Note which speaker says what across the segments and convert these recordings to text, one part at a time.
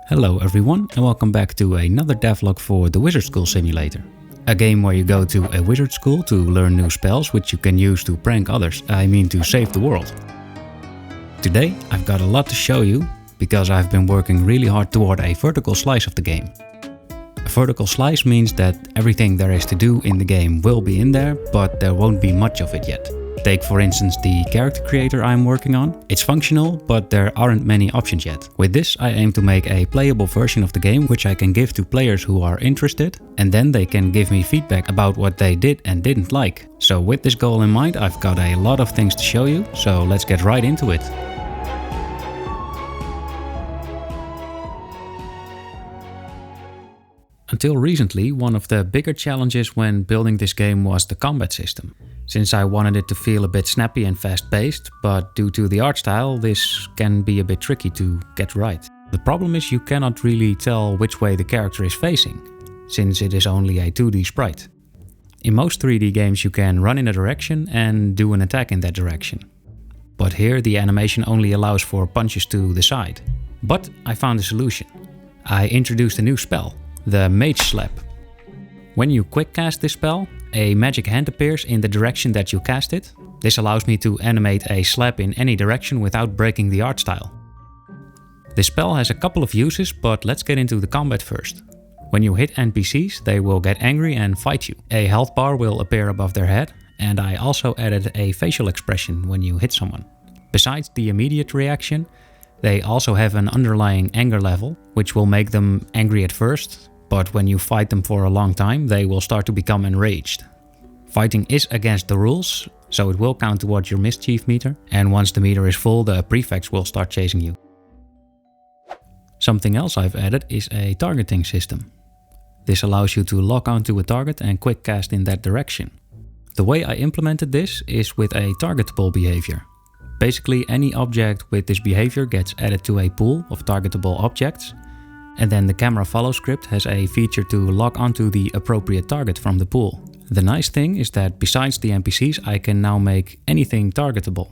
Speaker 1: Hello everyone and welcome back to another devlog for the Wizard School Simulator. A game where you go to a wizard school to learn new spells which you can use to prank others, to save the world. Today I've got a lot to show you because I've been working really hard toward a vertical slice of the game. A vertical slice means that everything there is to do in the game will be in there, but there won't be much of it yet. Take for instance the character creator I'm working on. It's functional, but there aren't many options yet. With this I aim to make a playable version of the game which I can give to players who are interested, and then they can give me feedback about what they did and didn't like. So with this goal in mind I've got a lot of things to show you, so let's get right into it. Until recently, one of the bigger challenges when building this game was the combat system. Since I wanted it to feel a bit snappy and fast-paced, but due to the art style, this can be a bit tricky to get right. The problem is you cannot really tell which way the character is facing, since it is only a 2D sprite. In most 3D games you can run in a direction and do an attack in that direction. But here the animation only allows for punches to the side. But I found a solution. I introduced a new spell, the Mage Slap. When you quick cast this spell, a magic hand appears in the direction that you cast it. This allows me to animate a slap in any direction without breaking the art style. This spell has a couple of uses, but let's get into the combat first. When you hit NPCs, they will get angry and fight you. A health bar will appear above their head, and I also added a facial expression when you hit someone. Besides the immediate reaction, they also have an underlying anger level, which will make them angry at first, but when you fight them for a long time, they will start to become enraged. Fighting is against the rules, so it will count towards your mischief meter, and once the meter is full, the prefects will start chasing you. Something else I've added is a targeting system. This allows you to lock onto a target and quick cast in that direction. The way I implemented this is with a targetable behavior. Basically, any object with this behavior gets added to a pool of targetable objects, and then the camera follow script has a feature to lock onto the appropriate target from the pool. The nice thing is that besides the NPCs I can now make anything targetable.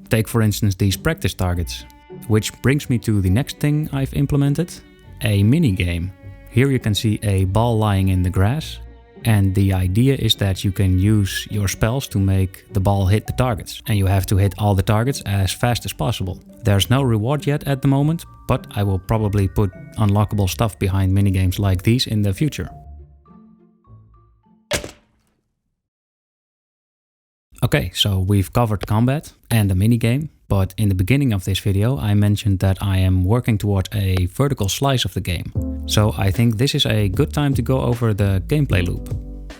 Speaker 1: Take for instance these practice targets. Which brings me to the next thing I've implemented, a mini game. Here you can see a ball lying in the grass, and the idea is that you can use your spells to make the ball hit the targets, and you have to hit all the targets as fast as possible. There's no reward yet at the moment, but I will probably put unlockable stuff behind minigames like these in the future. Okay, so we've covered combat and a minigame, but in the beginning of this video I mentioned that I am working towards a vertical slice of the game. So I think this is a good time to go over the gameplay loop.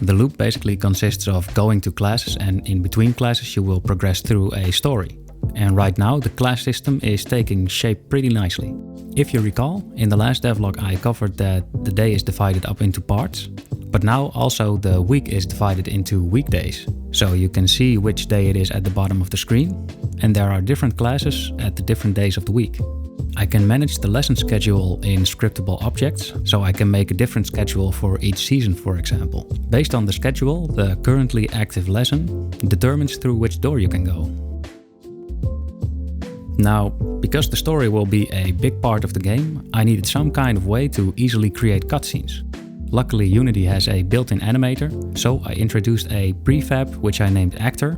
Speaker 1: The loop basically consists of going to classes, and in between classes you will progress through a story. And right now the class system is taking shape pretty nicely. If you recall, in the last devlog I covered that the day is divided up into parts, but now also the week is divided into weekdays. So you can see which day it is at the bottom of the screen, and there are different classes at the different days of the week. I can manage the lesson schedule in scriptable objects, so I can make a different schedule for each season, for example. Based on the schedule, the currently active lesson determines through which door you can go. Now, because the story will be a big part of the game, I needed some kind of way to easily create cutscenes. Luckily Unity has a built-in animator, so I introduced a prefab which I named Actor.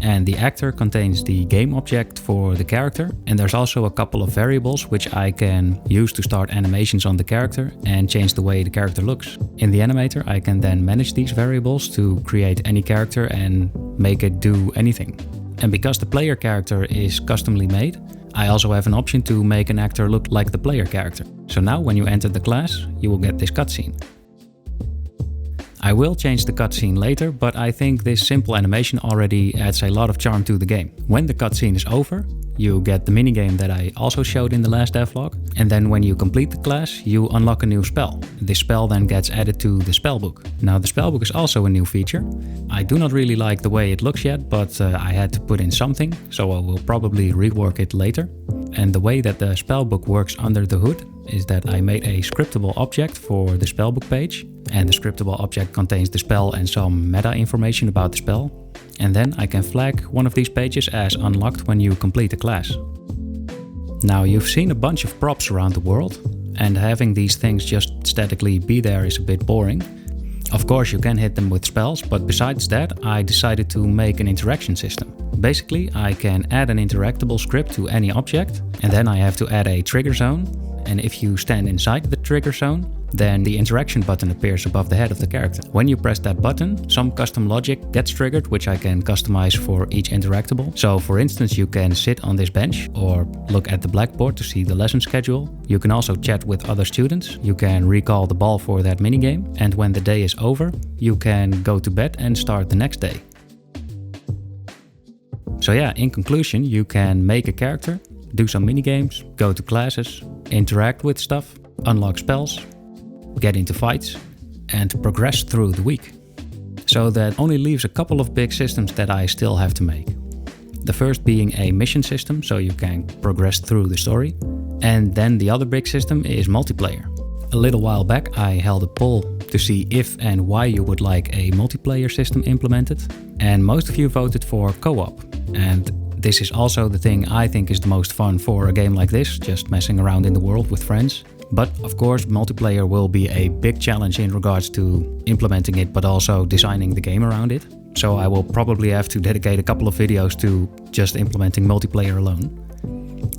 Speaker 1: And the actor contains the game object for the character, and there's also a couple of variables which I can use to start animations on the character and change the way the character looks. In the animator I can then manage these variables to create any character and make it do anything. And because the player character is customly made, I also have an option to make an actor look like the player character. So now when you enter the class, you will get this cutscene. I will change the cutscene later, but I think this simple animation already adds a lot of charm to the game. When the cutscene is over, you get the minigame that I also showed in the last devlog, and then when you complete the class, you unlock a new spell. This spell then gets added to the spellbook. Now the spellbook is also a new feature. I do not really like the way it looks yet, but I had to put in something, so I will probably rework it later. And the way that the spellbook works under the hood is that I made a scriptable object for the spellbook page, and the scriptable object contains the spell and some meta information about the spell. And then I can flag one of these pages as unlocked when you complete the class. Now you've seen a bunch of props around the world, and having these things just statically be there is a bit boring. Of course, you can hit them with spells, but besides that, I decided to make an interaction system. Basically, I can add an interactable script to any object, and then I have to add a trigger zone. And if you stand inside the trigger zone, then the interaction button appears above the head of the character. When you press that button, some custom logic gets triggered, which I can customize for each interactable. So for instance, you can sit on this bench or look at the blackboard to see the lesson schedule. You can also chat with other students. You can recall the ball for that minigame. And when the day is over, you can go to bed and start the next day. So yeah, in conclusion, you can make a character, do some minigames, go to classes, interact with stuff, unlock spells, get into fights, and progress through the week. So that only leaves a couple of big systems that I still have to make. The first being a mission system, so you can progress through the story. And then the other big system is multiplayer. A little while back I held a poll to see if and why you would like a multiplayer system implemented. And most of you voted for co-op. And this is also the thing I think is the most fun for a game like this, just messing around in the world with friends. But of course, multiplayer will be a big challenge in regards to implementing it, but also designing the game around it. So I will probably have to dedicate a couple of videos to just implementing multiplayer alone.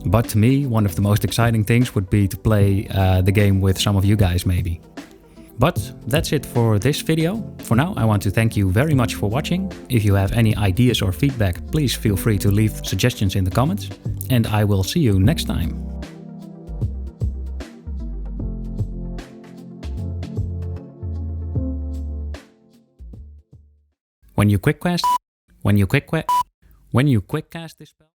Speaker 1: But to me, one of the most exciting things would be to play the game with some of you guys maybe. But that's it for this video. For now, I want to thank you very much for watching. If you have any ideas or feedback, please feel free to leave suggestions in the comments. And I will see you next time. When you quick cast this spell.